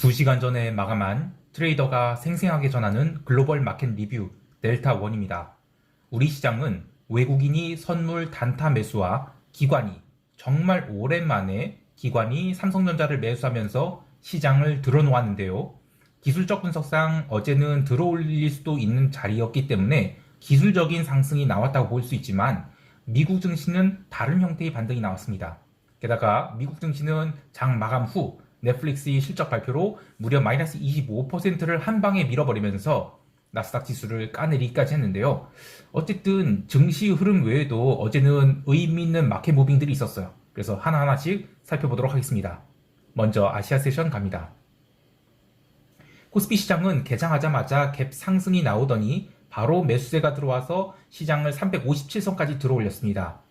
2시간 전에 마감한 트레이더가 생생하게 전하는 글로벌 마켓 리뷰 델타1입니다. 우리 시장은 외국인이 선물 단타 매수와 기관이 정말 오랜만에 기관이 삼성전자를 매수하면서 시장을 들어놓았는데요. 기술적 분석상 어제는 들어올릴 수도 있는 자리였기 때문에 기술적인 상승이 나왔다고 볼 수 있지만 미국 증시는 다른 형태의 반등이 나왔습니다. 게다가 미국 증시는 장 마감 후 넷플릭스의 실적 발표로 무려 마이너스 25%를 한 방에 밀어버리면서 나스닥 지수를 까내리기까지 했는데요. 어쨌든 증시 흐름 외에도 어제는 의미 있는 마켓 무빙들이 있었어요. 그래서 하나하나씩 살펴보도록 하겠습니다. 먼저 아시아 세션 갑니다. 코스피 시장은 개장하자마자 갭 상승이 나오더니 바로 매수세가 들어와서 시장을 357선까지 들어올렸습니다.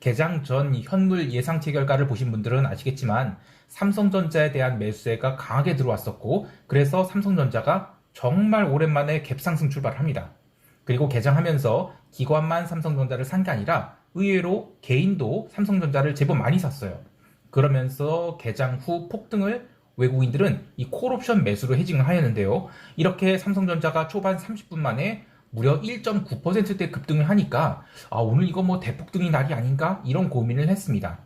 개장 전 현물 예상치 결과를 보신 분들은 아시겠지만 삼성전자에 대한 매수세가 강하게 들어왔었고, 그래서 삼성전자가 정말 오랜만에 갭상승 출발을 합니다. 그리고 개장하면서 기관만 삼성전자를 산 게 아니라 의외로 개인도 삼성전자를 제법 많이 샀어요. 그러면서 개장 후 폭등을 외국인들은 이 콜옵션 매수로 헤징을 하였는데요. 이렇게 삼성전자가 초반 30분 만에 무려 1.9%대 급등을 하니까 오늘 이거 뭐 대폭등이 날이 아닌가 이런 고민을 했습니다.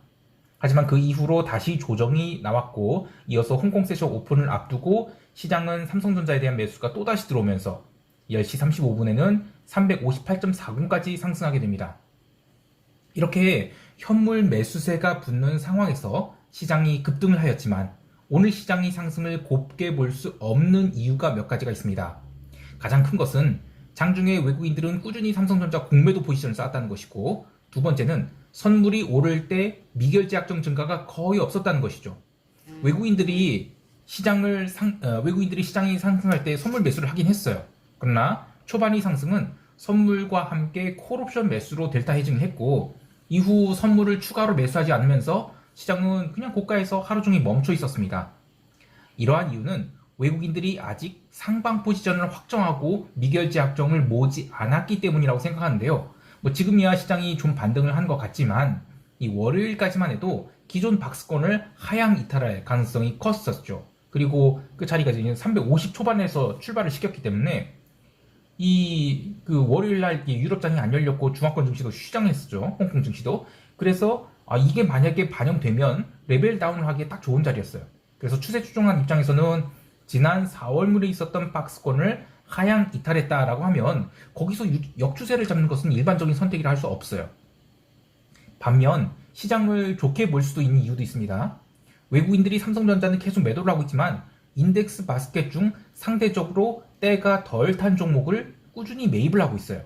하지만 그 이후로 다시 조정이 나왔고, 이어서 홍콩 세션 오픈을 앞두고 시장은 삼성전자에 대한 매수가 또다시 들어오면서 10시 35분에는 358.40까지 상승하게 됩니다. 이렇게 현물 매수세가 붙는 상황에서 시장이 급등을 하였지만 오늘 시장이 상승을 곱게 볼 수 없는 이유가 몇 가지가 있습니다. 가장 큰 것은 장중에 외국인들은 꾸준히 삼성전자 공매도 포지션을 쌓았다는 것이고, 두 번째는 선물이 오를 때 미결제 약정 증가가 거의 없었다는 것이죠. 외국인들이 시장이 상승할 때 선물 매수를 하긴 했어요. 그러나 초반의 상승은 선물과 함께 콜옵션 매수로 델타 헤징을 했고, 이후 선물을 추가로 매수하지 않으면서 시장은 그냥 고가에서 하루 종일 멈춰 있었습니다. 이러한 이유는 외국인들이 아직 상방 포지션을 확정하고 미결제 약정을 모으지 않았기 때문이라고 생각하는데요. 지금이야 시장이 좀 반등을 한 것 같지만 이 월요일까지만 해도 기존 박스권을 하향 이탈할 가능성이 컸었죠. 그리고 그 자리가 이제 350 초반에서 출발을 시켰기 때문에 월요일날 유럽장이 안 열렸고 중화권 증시도 휴장했었죠. 홍콩 증시도. 그래서 이게 만약에 반영되면 레벨 다운을 하기에 딱 좋은 자리였어요. 그래서 추세 추종한 입장에서는 지난 4월물에 있었던 박스권을 하향 이탈했다라고 하면 거기서 역추세를 잡는 것은 일반적인 선택이라 할 수 없어요. 반면 시장을 좋게 볼 수도 있는 이유도 있습니다. 외국인들이 삼성전자는 계속 매도를 하고 있지만 인덱스 바스켓 중 상대적으로 때가 덜 탄 종목을 꾸준히 매입을 하고 있어요.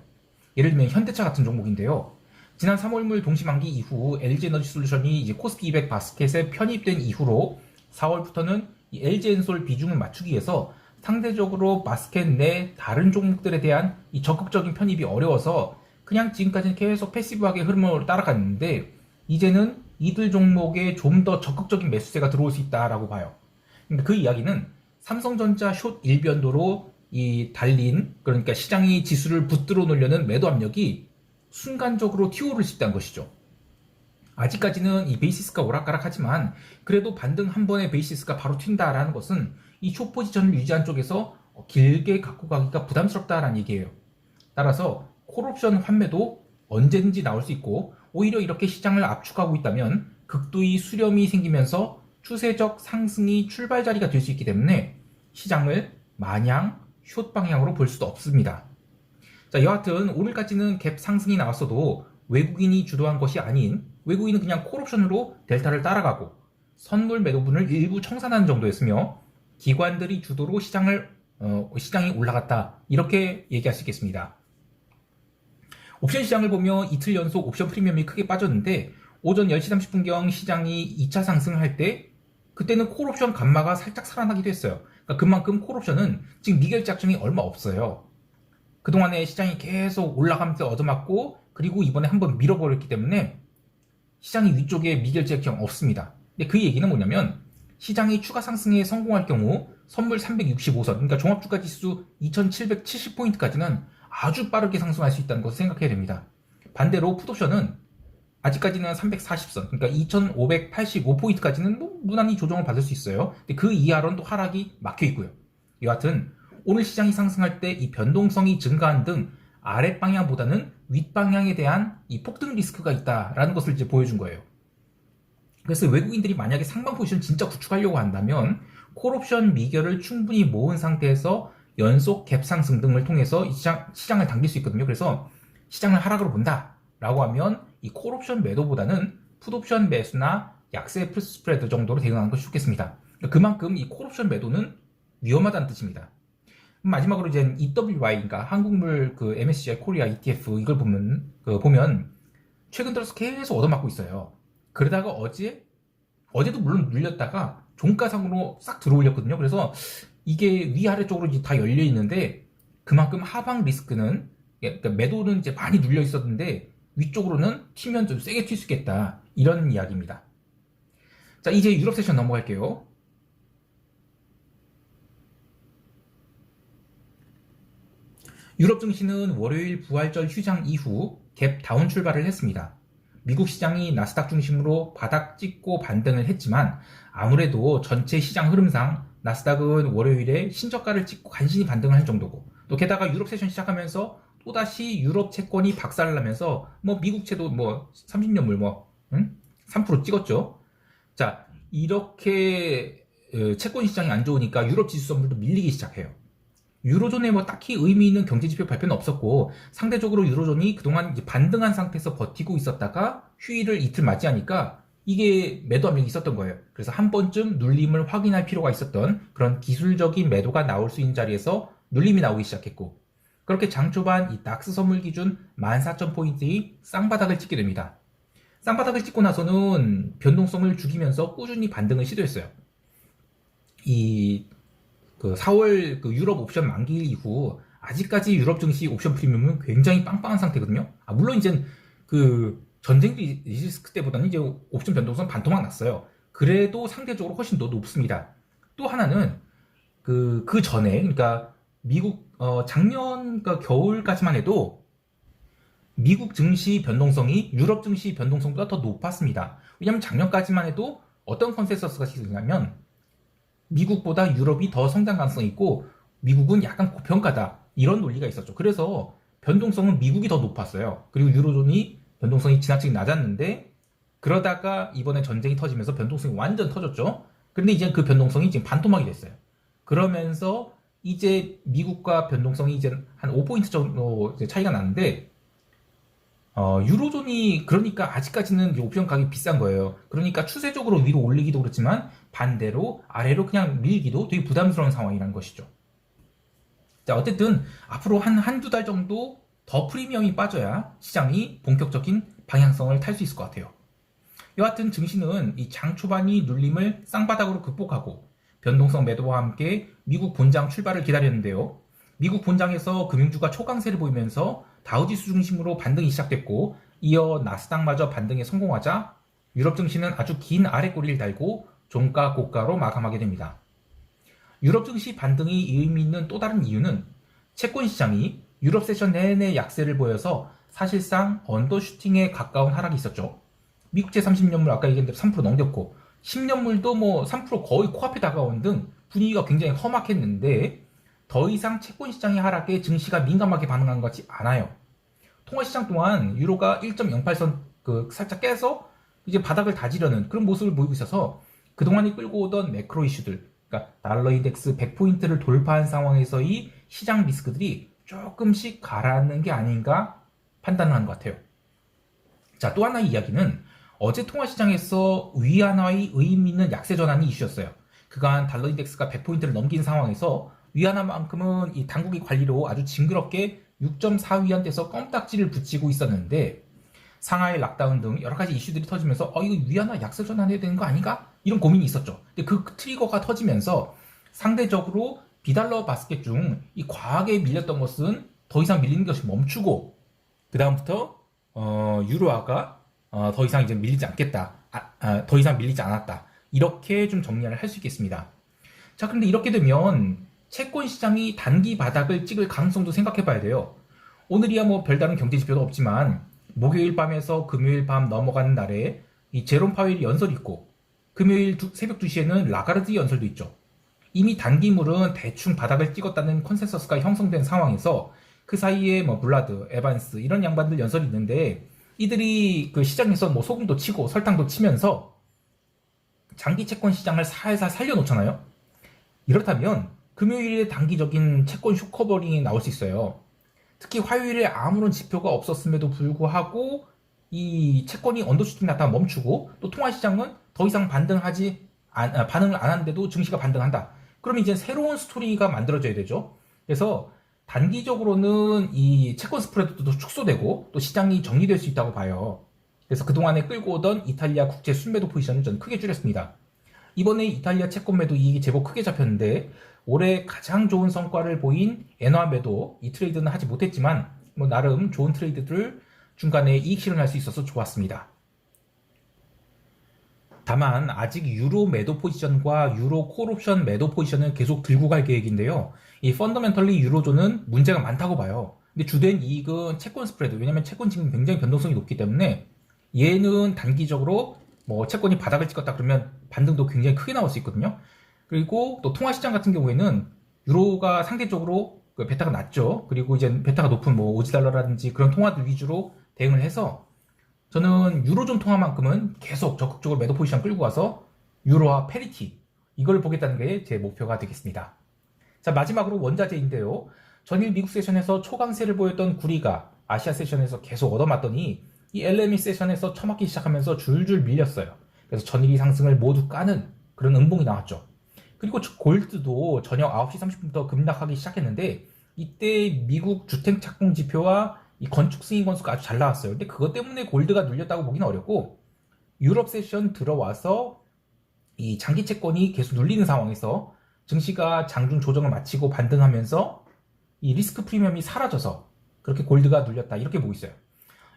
예를 들면 현대차 같은 종목인데요. 지난 3월물 동시만기 이후 LG에너지솔루션이 이제 코스피 200 바스켓에 편입된 이후로 4월부터는 이 LG엔솔 비중을 맞추기 위해서 상대적으로 바스켓 내 다른 종목들에 대한 이 적극적인 편입이 어려워서 그냥 지금까지는 계속 패시브하게 흐름을 따라갔는데, 이제는 이들 종목에 좀 더 적극적인 매수세가 들어올 수 있다라고 봐요. 그 이야기는 삼성전자 숏 일변도로 달린, 그러니까 시장이 지수를 붙들어 놓으려는 매도 압력이 순간적으로 튀어오를 수 있다는 것이죠. 아직까지는 이 베이시스가 오락가락하지만 그래도 반등 한 번의 베이시스가 바로 튄다라는 것은 이 숏 포지션을 유지한 쪽에서 길게 갖고 가기가 부담스럽다라는 얘기예요. 따라서 콜옵션 환매도 언제든지 나올 수 있고, 오히려 이렇게 시장을 압축하고 있다면 극도의 수렴이 생기면서 추세적 상승이 출발 자리가 될 수 있기 때문에 시장을 마냥 숏 방향으로 볼 수도 없습니다. 자, 여하튼 오늘까지는 갭 상승이 나왔어도 외국인이 주도한 것이 아닌, 외국인은 그냥 콜옵션으로 델타를 따라가고 선물 매도분을 일부 청산하는 정도였으며 기관들이 주도로 시장이 올라갔다, 이렇게 얘기할 수 있겠습니다. 옵션 시장을 보면 이틀 연속 옵션 프리미엄이 크게 빠졌는데, 오전 10시 30분경 시장이 2차 상승을 할 때 그때는 콜옵션 감마가 살짝 살아나기도 했어요. 그러니까 그만큼 콜옵션은 지금 미결제 약정이 얼마 없어요. 그동안에 시장이 계속 올라가면서 얻어맞고, 그리고 이번에 한번 밀어버렸기 때문에 시장이 위쪽에 미결제 약정 없습니다. 근데 그 얘기는 뭐냐면, 시장이 추가 상승에 성공할 경우 선물 365선, 그러니까 종합주가지수 2770포인트까지는 아주 빠르게 상승할 수 있다는 것을 생각해야 됩니다. 반대로 풋옵션은 아직까지는 340선, 그러니까 2585포인트까지는 뭐 무난히 조정을 받을 수 있어요. 근데 그 이하로는 또 하락이 막혀 있고요. 여하튼 오늘 시장이 상승할 때 이 변동성이 증가한 등 아랫방향보다는 윗방향에 대한 이 폭등 리스크가 있다라는 것을 이제 보여준 거예요. 그래서 외국인들이 만약에 상방 포지션 진짜 구축하려고 한다면 콜옵션 미결을 충분히 모은 상태에서 연속 갭 상승 등을 통해서 이 시장을 당길 수 있거든요. 그래서 시장을 하락으로 본다라고 하면 이 콜옵션 매도보다는 풋옵션 매수나 약세 스프레드 정도로 대응하는 것이 좋겠습니다. 그만큼 이 콜옵션 매도는 위험하다는 뜻입니다. 마지막으로 이제 EWY인가 한국물 그 MSCI 코리아 ETF 이걸 보면 최근 들어서 계속 얻어맞고 있어요. 그러다가 어제도 물론 눌렸다가 종가상으로 싹 들어올렸거든요. 그래서 이게 위아래 쪽으로 이제 다 열려 있는데 그만큼 하방 리스크는, 그러니까 매도는 이제 많이 눌려 있었는데 위쪽으로는 튀면 좀 세게 튈 수 있겠다, 이런 이야기입니다. 자, 이제 유럽 세션 넘어갈게요. 유럽 증시는 월요일 부활절 휴장 이후 갭 다운 출발을 했습니다. 미국 시장이 나스닥 중심으로 바닥 찍고 반등을 했지만 아무래도 전체 시장 흐름상 나스닥은 월요일에 신저가를 찍고 간신히 반등을 할 정도고, 또 게다가 유럽 세션 시작하면서 또다시 유럽 채권이 박살을 나면서 뭐 미국채도 뭐 30년물 3% 찍었죠. 자, 이렇게 채권 시장이 안 좋으니까 유럽 지수 선물도 밀리기 시작해요. 유로존에 뭐 딱히 의미 있는 경제지표 발표는 없었고, 상대적으로 유로존이 그동안 이제 반등한 상태에서 버티고 있었다가 휴일을 이틀 맞이하니까 이게 매도 압력이 있었던 거예요. 그래서 한 번쯤 눌림을 확인할 필요가 있었던 그런 기술적인 매도가 나올 수 있는 자리에서 눌림이 나오기 시작했고, 그렇게 장 초반 이 닥스 선물 기준 14,000포인트의 쌍바닥을 찍게 됩니다. 쌍바닥을 찍고 나서는 변동성을 죽이면서 꾸준히 반등을 시도했어요. 그 4월 그 유럽 옵션 만기 이후 아직까지 유럽 증시 옵션 프리미엄은 굉장히 빵빵한 상태거든요. 물론 이제 그 전쟁 리스크 때보다는 이제 옵션 변동성 반토막 났어요. 그래도 상대적으로 훨씬 더 높습니다. 또 하나는 그 전에, 그러니까 미국 작년 겨울까지만 해도 미국 증시 변동성이 유럽 증시 변동성보다 더 높았습니다. 왜냐하면 작년까지만 해도 어떤 컨센서스가 있었냐면 미국보다 유럽이 더 성장 가능성이 있고 미국은 약간 고평가다, 이런 논리가 있었죠. 그래서 변동성은 미국이 더 높았어요. 그리고 유로존이 변동성이 지나치게 낮았는데, 그러다가 이번에 전쟁이 터지면서 변동성이 완전 터졌죠. 그런데 이제 그 변동성이 지금 반토막이 됐어요. 그러면서 이제 미국과 변동성이 이제 한 5포인트 정도 이제 차이가 나는데, 유로존이 그러니까 아직까지는 옵션 가격이 비싼 거예요. 그러니까 추세적으로 위로 올리기도 그렇지만 반대로 아래로 그냥 밀기도 되게 부담스러운 상황이라는 것이죠. 자, 어쨌든 앞으로 한두 달 정도 더 프리미엄이 빠져야 시장이 본격적인 방향성을 탈 수 있을 것 같아요. 여하튼 증시는 이 장 초반이 눌림을 쌍바닥으로 극복하고 변동성 매도와 함께 미국 본장 출발을 기다렸는데요. 미국 본장에서 금융주가 초강세를 보이면서 다우지수 중심으로 반등이 시작됐고, 이어 나스닥마저 반등에 성공하자 유럽 증시는 아주 긴 아래꼬리를 달고 종가 고가로 마감하게 됩니다. 유럽 증시 반등이 의미 있는 또 다른 이유는 채권 시장이 유럽 세션 내내 약세를 보여서 사실상 언더슈팅에 가까운 하락이 있었죠. 미국채 30년물 아까 얘기한 대로 3% 넘겼고 10년물도 뭐 3% 거의 코앞에 다가온 등 분위기가 굉장히 험악했는데, 더 이상 채권 시장의 하락에 증시가 민감하게 반응한 것 같지 않아요. 통화 시장 또한 유로가 1.08선 살짝 깨서 이제 바닥을 다지려는 그런 모습을 보이고 있어서 그동안이 끌고 오던 매크로 이슈들, 그러니까 달러 인덱스 100포인트를 돌파한 상황에서의 시장 리스크들이 조금씩 가라앉는 게 아닌가 판단을 하는 것 같아요. 자, 또 하나의 이야기는 어제 통화 시장에서 위안화의 의미 있는 약세 전환이 이슈였어요. 그간 달러 인덱스가 100포인트를 넘긴 상황에서 위안화만큼은 이 당국의 관리로 아주 징그럽게 6.4위안대에서 껌딱지를 붙이고 있었는데, 상하이 락다운 등 여러 가지 이슈들이 터지면서 이거 위안화 약세 전환해야 되는 거 아닌가? 이런 고민이 있었죠. 근데 그 트리거가 터지면서 상대적으로 비달러 바스켓 중 이 과하게 밀렸던 것은 더 이상 밀리는 것이 멈추고, 그 다음부터 유로화가 더 이상 이제 밀리지 않겠다, 더 이상 밀리지 않았다, 이렇게 좀 정리를 할 수 있겠습니다. 자, 그런데 이렇게 되면 채권 시장이 단기 바닥을 찍을 가능성도 생각해 봐야 돼요. 오늘이야 뭐 별다른 경제 지표도 없지만 목요일 밤에서 금요일 밤 넘어가는 날에 이 제롬 파웰이 연설이 있고 금요일 새벽 2시에는 라가르드 연설도 있죠. 이미 단기물은 대충 바닥을 찍었다는 컨센서스가 형성된 상황에서 그 사이에 뭐 블라드, 에반스 이런 양반들 연설이 있는데 이들이 그 시장에서 뭐 소금도 치고 설탕도 치면서 장기 채권 시장을 살살 살려놓잖아요. 이렇다면 금요일에 단기적인 채권 쇼커버링이 나올 수 있어요. 특히 화요일에 아무런 지표가 없었음에도 불구하고 이 채권이 언더슈팅 나타나 멈추고 또 통화시장은 더 이상 반응을 안 하는데도 증시가 반등한다. 그럼 이제 새로운 스토리가 만들어져야 되죠. 그래서 단기적으로는 이 채권 스프레드도 축소되고 또 시장이 정리될 수 있다고 봐요. 그래서 그동안에 끌고 오던 이탈리아 국제 순매도 포지션을 저는 크게 줄였습니다. 이번에 이탈리아 채권 매도 이익이 제법 크게 잡혔는데 올해 가장 좋은 성과를 보인 엔화 매도 이 트레이드는 하지 못했지만 뭐 나름 좋은 트레이드들 중간에 이익 실현할 수 있어서 좋았습니다. 다만 아직 유로 매도 포지션과 유로 콜옵션 매도 포지션을 계속 들고 갈 계획인데요. 이 펀더멘털리 유로존은 문제가 많다고 봐요. 근데 주된 이익은 채권 스프레드, 왜냐면 채권 지금 굉장히 변동성이 높기 때문에 얘는 단기적으로 뭐 채권이 바닥을 찍었다 그러면 반등도 굉장히 크게 나올 수 있거든요. 그리고 또 통화시장 같은 경우에는 유로가 상대적으로 그 베타가 낮죠. 그리고 이제 베타가 높은 뭐 오지달러라든지 그런 통화들 위주로 대응을 해서 저는 유로존 통화만큼은 계속 적극적으로 매도 포지션 끌고 가서 유로와 페리티 이걸 보겠다는 게 제 목표가 되겠습니다. 자, 마지막으로 원자재인데요. 전일 미국 세션에서 초강세를 보였던 구리가 아시아 세션에서 계속 얻어맞더니 이 LME 세션에서 처맞기 시작하면서 줄줄 밀렸어요. 그래서 전일이 상승을 모두 까는 그런 음봉이 나왔죠. 그리고 골드도 저녁 9시 30분부터 급락하기 시작했는데 이때 미국 주택 착공 지표와 이 건축 승인 건수가 아주 잘 나왔어요. 근데 그것 때문에 골드가 눌렸다고 보기는 어렵고 유럽 세션 들어와서 이 장기 채권이 계속 눌리는 상황에서 증시가 장중 조정을 마치고 반등하면서 이 리스크 프리미엄이 사라져서 그렇게 골드가 눌렸다 이렇게 보고 있어요.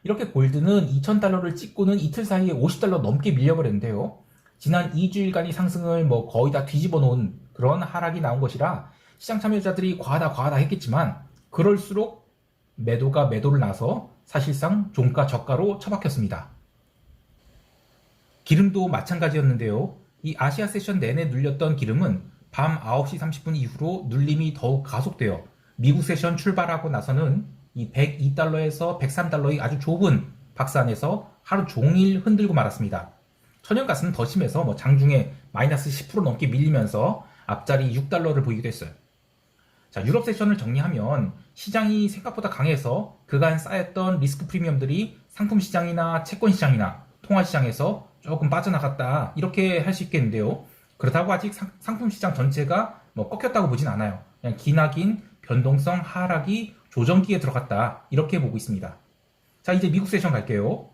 이렇게 골드는 2,000달러를 찍고는 이틀 사이에 50달러 넘게 밀려버렸는데요. 지난 2주일간의 상승을 뭐 거의 다 뒤집어 놓은 그런 하락이 나온 것이라 시장 참여자들이 과하다 했겠지만 그럴수록 매도가 매도를 나서 사실상 종가 저가로 처박혔습니다. 기름도 마찬가지였는데요. 이 아시아 세션 내내 눌렸던 기름은 밤 9시 30분 이후로 눌림이 더욱 가속되어 미국 세션 출발하고 나서는 이 102달러에서 103달러의 아주 좁은 박스 안에서 하루 종일 흔들고 말았습니다. 천연가스는 더 심해서 뭐 장중에 마이너스 10% 넘게 밀리면서 앞자리 6달러를 보이기도 했어요. 자, 유럽 세션을 정리하면 시장이 생각보다 강해서 그간 쌓였던 리스크 프리미엄들이 상품 시장이나 채권 시장이나 통화 시장에서 조금 빠져나갔다 이렇게 할 수 있겠는데요. 그렇다고 아직 상품 시장 전체가 뭐 꺾였다고 보진 않아요. 그냥 기나긴 변동성 하락이 조정기에 들어갔다 이렇게 보고 있습니다. 자, 이제 미국 세션 갈게요.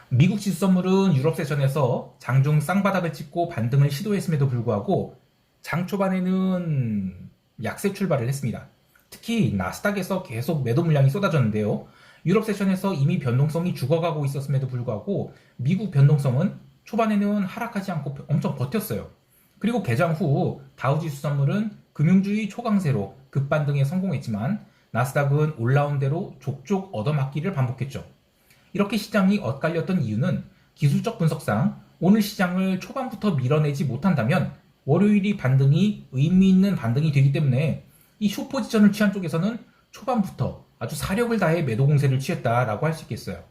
미국 지수 선물은 유럽 세션에서 장중 쌍바닥을 찍고 반등을 시도했음에도 불구하고 장 초반에는 약세 출발을 했습니다. 특히 나스닥에서 계속 매도 물량이 쏟아졌는데요. 유럽 세션에서 이미 변동성이 죽어가고 있었음에도 불구하고 미국 변동성은 초반에는 하락하지 않고 엄청 버텼어요. 그리고 개장 후 다우지수 선물은 금융주의 초강세로 급반등에 성공했지만 나스닥은 올라온 대로 족족 얻어맞기를 반복했죠. 이렇게 시장이 엇갈렸던 이유는 기술적 분석상 오늘 시장을 초반부터 밀어내지 못한다면 월요일이 반등이 의미 있는 반등이 되기 때문에 이 숏포지션을 취한 쪽에서는 초반부터 아주 사력을 다해 매도 공세를 취했다라고 할 수 있겠어요.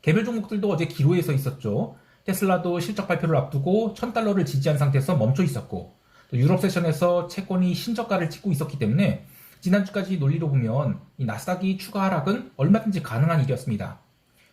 개별 종목들도 어제 기로에 서 있었죠. 테슬라도 실적 발표를 앞두고 1,000달러를 지지한 상태에서 멈춰 있었고 또 유럽 세션에서 채권이 신저가를 찍고 있었기 때문에 지난주까지 논리로 보면 이 나스닥이 추가 하락은 얼마든지 가능한 일이었습니다.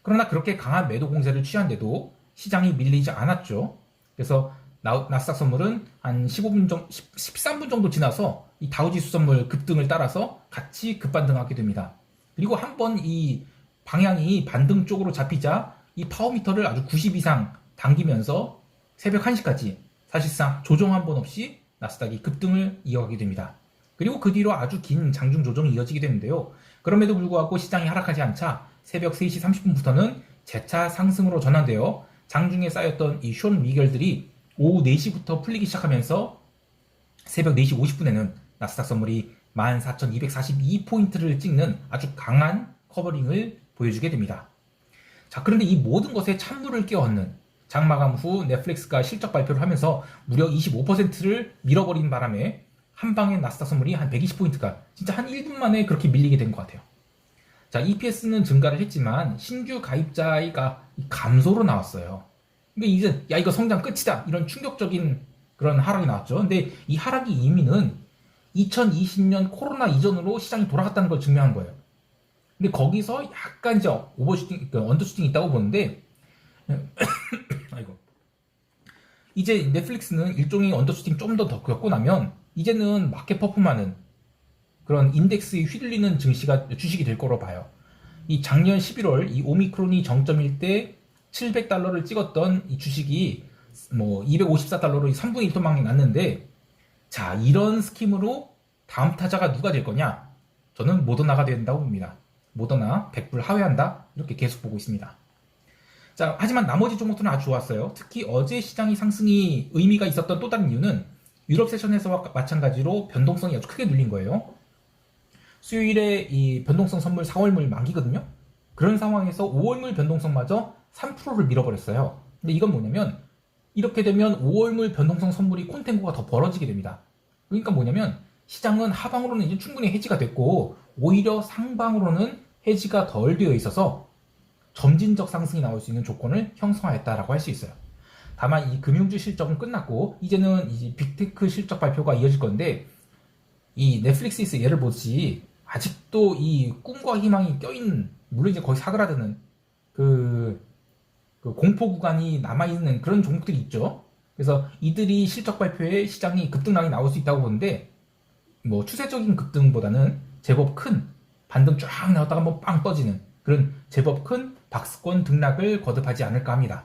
그러나 그렇게 강한 매도 공세를 취한데도 시장이 밀리지 않았죠. 그래서 나스닥 선물은 한 15분 정도, 13분 정도 지나서 이 다우지수 선물 급등을 따라서 같이 급반등하게 됩니다. 그리고 한번 이 방향이 반등 쪽으로 잡히자 이 파워미터를 아주 90 이상 당기면서 새벽 1시까지 사실상 조정 한 번 없이 나스닥이 급등을 이어가게 됩니다. 그리고 그 뒤로 아주 긴 장중 조정이 이어지게 되는데요. 그럼에도 불구하고 시장이 하락하지 않자 새벽 3시 30분부터는 재차 상승으로 전환되어 장중에 쌓였던 이 숏 미결들이 오후 4시부터 풀리기 시작하면서 새벽 4시 50분에는 나스닥 선물이 14,242포인트를 찍는 아주 강한 커버링을 보여주게 됩니다. 자, 그런데 이 모든 것에 찬물을 끼얹는 장마감 후 넷플릭스가 실적 발표를 하면서 무려 25%를 밀어버린 바람에 한 방에 나스닥 선물이 한 120포인트가 진짜 한 1분 만에 그렇게 밀리게 된 것 같아요. 자, EPS는 증가를 했지만 신규 가입자가 감소로 나왔어요. 근데 이제 야 이거 성장 끝이다 이런 충격적인 그런 하락이 나왔죠. 근데 이 하락이 의미는 2020년 코로나 이전으로 시장이 돌아갔다는 걸 증명한 거예요. 근데 거기서 약간 이제 오버슈팅, 언더슈팅이 있다고 보는데 아이고. 이제 넷플릭스는 일종의 언더슈팅 좀 더 겪고 나면 이제는 마켓 퍼폼하는 그런 인덱스에 휘둘리는 주식이 될 거로 봐요. 이 작년 11월 이 오미크론이 정점일 때 $700를 찍었던 이 주식이 뭐 $254로 3분의 1 토막이 났는데, 자, 이런 스킴으로 다음 타자가 누가 될 거냐? 저는 모더나가 된다고 봅니다. 모더나 100불 하회한다? 이렇게 계속 보고 있습니다. 자, 하지만 나머지 종목들은 아주 좋았어요. 특히 어제 시장이 상승이 의미가 있었던 또 다른 이유는 유럽 세션에서와 마찬가지로 변동성이 아주 크게 눌린 거예요. 수요일에 이 변동성 선물 4월물 만기거든요. 그런 상황에서 5월물 변동성마저 3%를 밀어버렸어요. 근데 이건 뭐냐면 이렇게 되면 5월물 변동성 선물이 콘텐고가 더 벌어지게 됩니다. 그러니까 뭐냐면 시장은 하방으로는 이제 충분히 해지가 됐고 오히려 상방으로는 해지가 덜 되어 있어서 점진적 상승이 나올 수 있는 조건을 형성하였다라고 할 수 있어요. 다만 이 금융주 실적은 끝났고 이제는 이 빅테크 실적 발표가 이어질 건데, 이 넷플릭스에서 예를 보듯이 아직도 이 꿈과 희망이 껴있는, 물론 이제 거의 사그라드는 그 공포 구간이 남아있는 그런 종목들이 있죠. 그래서 이들이 실적 발표에 시장이 급등락이 나올 수 있다고 보는데, 뭐 추세적인 급등보다는 제법 큰 반등 쫙 나왔다가 한번 빵 떠지는 그런 제법 큰 박스권 등락을 거듭하지 않을까 합니다.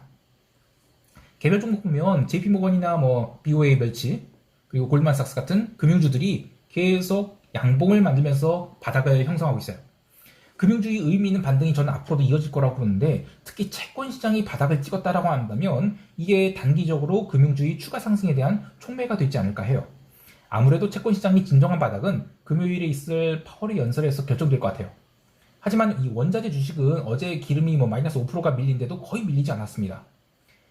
개별 종목 보면 JP모건이나 뭐 BOA 멸치 그리고 골드만삭스 같은 금융주들이 계속 양봉을 만들면서 바닥을 형성하고 있어요. 금융주의 의미 있는 반등이 저는 앞으로도 이어질 거라고 보는데, 특히 채권 시장이 바닥을 찍었다라고 한다면 이게 단기적으로 금융주의 추가 상승에 대한 촉매가 되지 않을까 해요. 아무래도 채권 시장이 진정한 바닥은 금요일에 있을 파월의 연설에서 결정될 것 같아요. 하지만 이 원자재 주식은 어제 기름이 뭐 마이너스 5%가 밀린데도 거의 밀리지 않았습니다.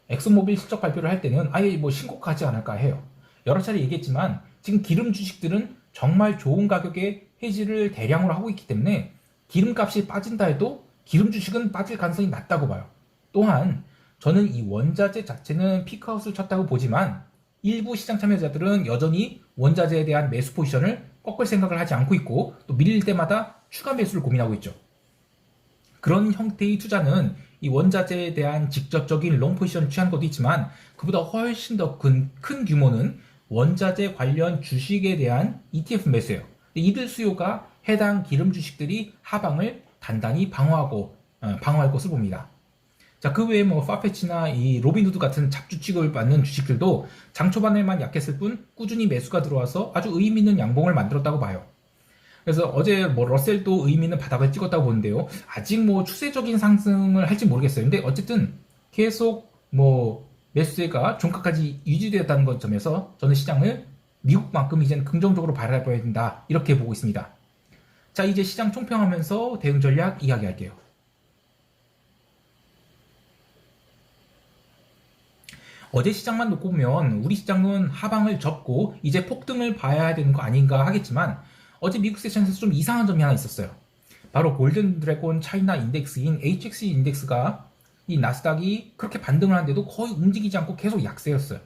엑슨모빌 실적 발표를 할 때는 아예 뭐 신고하지 않을까 해요. 여러 차례 얘기했지만 지금 기름 주식들은 정말 좋은 가격에 해지를 대량으로 하고 있기 때문에 기름값이 빠진다 해도 기름 주식은 빠질 가능성이 낮다고 봐요. 또한 저는 이 원자재 자체는 피크아웃을 쳤다고 보지만 일부 시장 참여자들은 여전히 원자재에 대한 매수 포지션을 꺾을 생각을 하지 않고 있고 또 밀릴 때마다 추가 매수를 고민하고 있죠. 그런 형태의 투자는 이 원자재에 대한 직접적인 롱 포지션을 취하는 것도 있지만 그보다 훨씬 더 큰 규모는 원자재 관련 주식에 대한 ETF 매수예요. 이들 수요가 해당 기름 주식들이 하방을 단단히 방어할 것을 봅니다. 자, 그 외에 뭐 파페치나 이 로빈후드 같은 잡주 취급을 받는 주식들도 장 초반에만 약했을 뿐 꾸준히 매수가 들어와서 아주 의미 있는 양봉을 만들었다고 봐요. 그래서 어제 뭐 러셀도 의미 있는 바닥을 찍었다고 보는데요. 아직 뭐 추세적인 상승을 할지 모르겠어요. 근데 어쨌든 계속 뭐 매수세가 종가까지 유지되었다는 것 점에서 저는 시장을 미국만큼 이제는 긍정적으로 바라봐야 된다 이렇게 보고 있습니다. 자, 이제 시장 총평하면서 대응 전략 이야기할게요. 어제 시장만 놓고 보면 우리 시장은 하방을 접고 이제 폭등을 봐야 되는 거 아닌가 하겠지만 어제 미국 세션에서 좀 이상한 점이 하나 있었어요. 바로 골든 드래곤 차이나 인덱스인 HXC 인덱스가 이 나스닥이 그렇게 반등을 하는데도 거의 움직이지 않고 계속 약세였어요.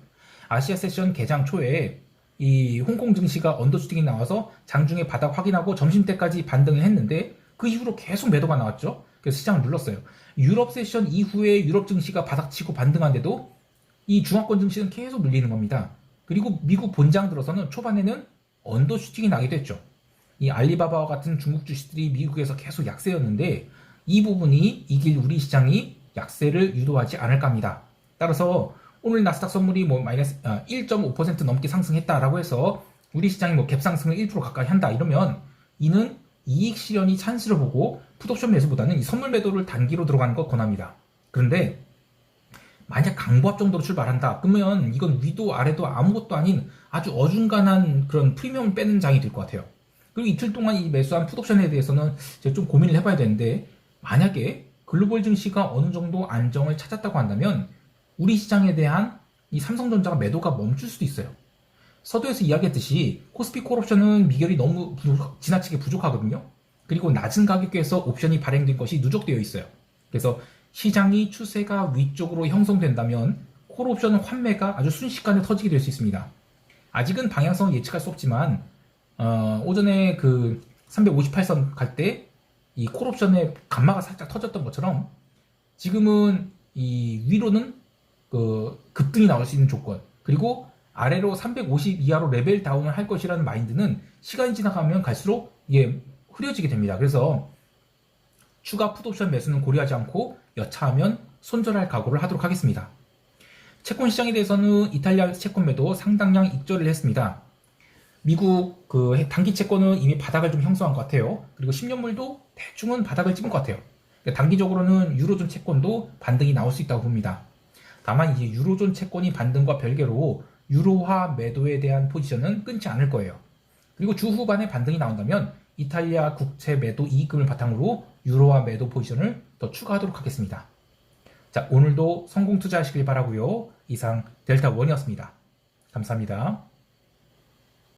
아시아 세션 개장 초에 이 홍콩 증시가 언더슈팅이 나와서 장중에 바닥 확인하고 점심때까지 반등을 했는데 그 이후로 계속 매도가 나왔죠. 그래서 시장을 눌렀어요. 유럽 세션 이후에 유럽 증시가 바닥치고 반등한데도 이 중화권 증시는 계속 눌리는 겁니다. 그리고 미국 본장 들어서는 초반에는 언더슈팅이 나기도 했죠. 이 알리바바와 같은 중국 주식들이 미국에서 계속 약세였는데 이 부분이 이길 우리 시장이 약세를 유도하지 않을까 합니다. 따라서 오늘 나스닥 선물이 뭐 마이너스 1.5% 넘게 상승했다라고 해서 우리 시장이 뭐 갭상승을 1% 가까이 한다 이러면 이는 이익 실현이 찬스를 보고 풋옵션 매수보다는 이 선물 매도를 단기로 들어가는 것 권합니다. 그런데 만약 강보합 정도로 출발한다 그러면 이건 위도 아래도 아무것도 아닌 아주 어중간한 그런 프리미엄을 빼는 장이 될 것 같아요. 그리고 이틀 동안 이 매수한 풋옵션에 대해서는 제가 좀 고민을 해봐야 되는데, 만약에 글로벌 증시가 어느 정도 안정을 찾았다고 한다면 우리 시장에 대한 이 삼성전자가 매도가 멈출 수도 있어요. 서두에서 이야기했듯이 코스피 콜옵션은 미결이 너무 지나치게 부족하거든요. 그리고 낮은 가격에서 옵션이 발행된 것이 누적되어 있어요. 그래서 시장이 추세가 위쪽으로 형성된다면 콜옵션 환매가 아주 순식간에 터지게 될 수 있습니다. 아직은 방향성을 예측할 수 없지만 오전에 그 358선 갈 때 이 콜옵션의 감마가 살짝 터졌던 것처럼 지금은 이 위로는 그 급등이 나올 수 있는 조건, 그리고 아래로 350 이하로 레벨 다운을 할 것이라는 마인드는 시간이 지나가면 갈수록 이게 흐려지게 됩니다. 그래서 추가 풋옵션 매수는 고려하지 않고 여차하면 손절할 각오를 하도록 하겠습니다. 채권 시장에 대해서는 이탈리아 채권 매도 상당량 익절을 했습니다. 미국 그 단기 채권은 이미 바닥을 좀 형성한 것 같아요. 그리고 10년물도 대충은 바닥을 찍은 것 같아요. 단기적으로는 유로존 채권도 반등이 나올 수 있다고 봅니다. 다만 이제 유로존 채권이 반등과 별개로 유로화 매도에 대한 포지션은 끊지 않을 거예요. 그리고 주 후반에 반등이 나온다면 이탈리아 국채 매도 이익금을 바탕으로 유로화 매도 포지션을 더 추가하도록 하겠습니다. 자, 오늘도 성공 투자하시길 바라고요. 이상 델타원이었습니다. 감사합니다.